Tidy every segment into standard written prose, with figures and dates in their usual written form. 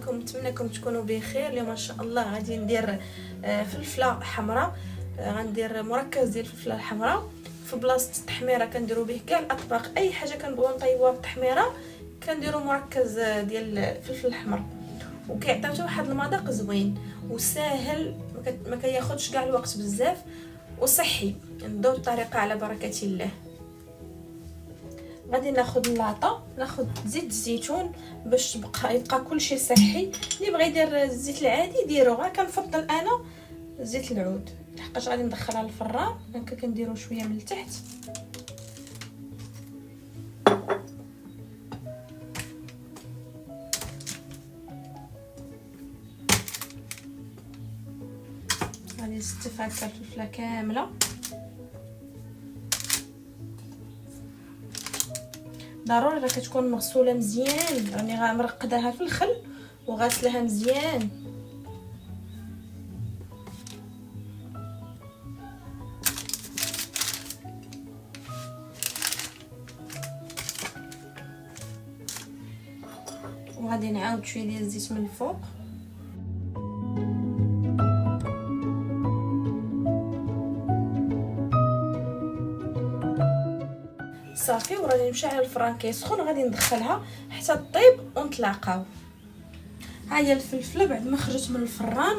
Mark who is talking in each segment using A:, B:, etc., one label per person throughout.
A: عليكم؟ نتمنىكم تكونوا بخير. اليوم ان شاء الله غادي ندير فلفله حمراء. غندير مركز ديال الفلفله الحمراء. في بلاصه التحميره كنديروا به كاع الاطباق، اي حاجه كنبغيو نطيبوها بالتحميره كنديروا مركز ديال الفلفل الحمر، وكيعطي حتى واحد المذاق زوين وساهل، ما كياخذش كاع الوقت بزاف وصحي. نبداو الطريقه على بركه الله. غادي ناخذ اللاطه، ناخذ زيت الزيتون باش يبقى كلشي صحي. اللي بغى يدير الزيت العادي ديروها، كنفضل انا زيت العود لحقاش غادي ندخلها للفران. هكا كنديرو شويه من التحت. غادي نستف هكا الفلفله كامله. ضروري راه كتكون مغسوله مزيان، راني غنرقدها في الخل وغاسلها مزيان. وغادي نعاود شويه ديال الزيت من الفوق. صافي، وراني مشعل الفران كيسخن، غادي ندخلها حتى طيب ونتلاقاو. ها هي الفلفله بعد ما خرجت من الفران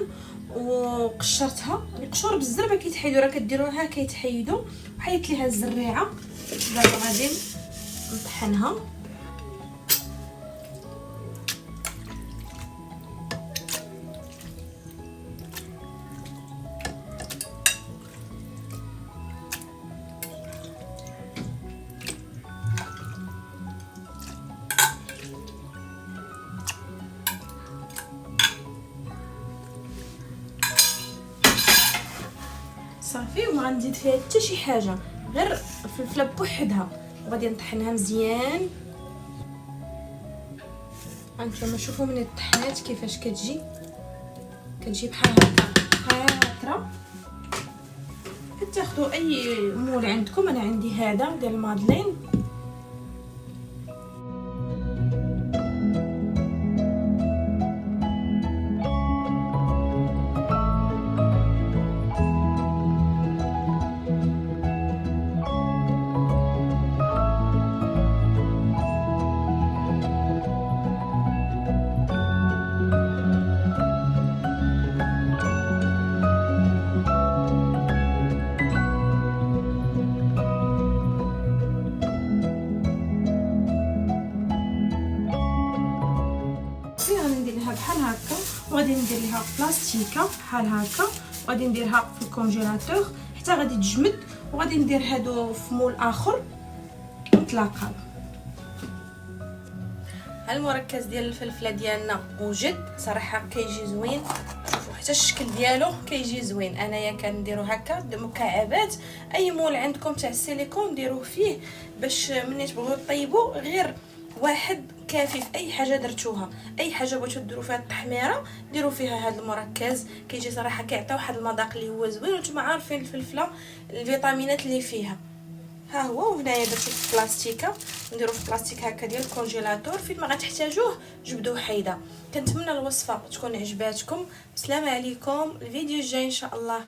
A: وقشرتها. القشور بالزربه كيتحيدوا، راه كديروها كيتحيدوا. وحيدت ليها الزريعه. دابا غادي نطحنها. صافي، وما غنزيد فيها حتى شي حاجه غير الفلفله بوحدها، وغادي نطحنها مزيان. هانتوما شوفوا من الطحنات كيفاش كتجي بحال هكا خاطره. كتاخذوا اي مول عندكم، انا عندي هذا ديال المادلين. بحال هكا، وغادي ندير ليها بلاستيكه بحال هكا، وغادي نديرها في الكونجيلاتور حتى غادي تجمد. وغادي ندير هادو في مول اخر ونتلاقاو. المركز ديال الفلفله ديالنا وجد صراحه كيجي زوين. شوفوا حتى الشكل ديالو كيجي زوين. انايا كنديرو هكا مكعبات. اي مول عندكم تاع السيليكون ديروه فيه باش ملي تبغيو طيبوا غير واحد كافي. في اي حاجه درتوها، اي حاجه بغيتو ديروا فيها التحميره ديروا فيها هذا المركز. كيجي صراحه كيعطي واحد المذاق اللي هو زوين. وانتم عارفين الفلفله الفيتامينات اللي فيها. ها هو. وهنايا درتو في بلاستيكه، نديرو في بلاستيك هكا ديال الكونجيلاتور. فين ما غتحتاجوه جبدوه حيده. كنتمنى الوصفه تكون عجباتكم. بسلامه عليكم. الفيديو الجاي ان شاء الله.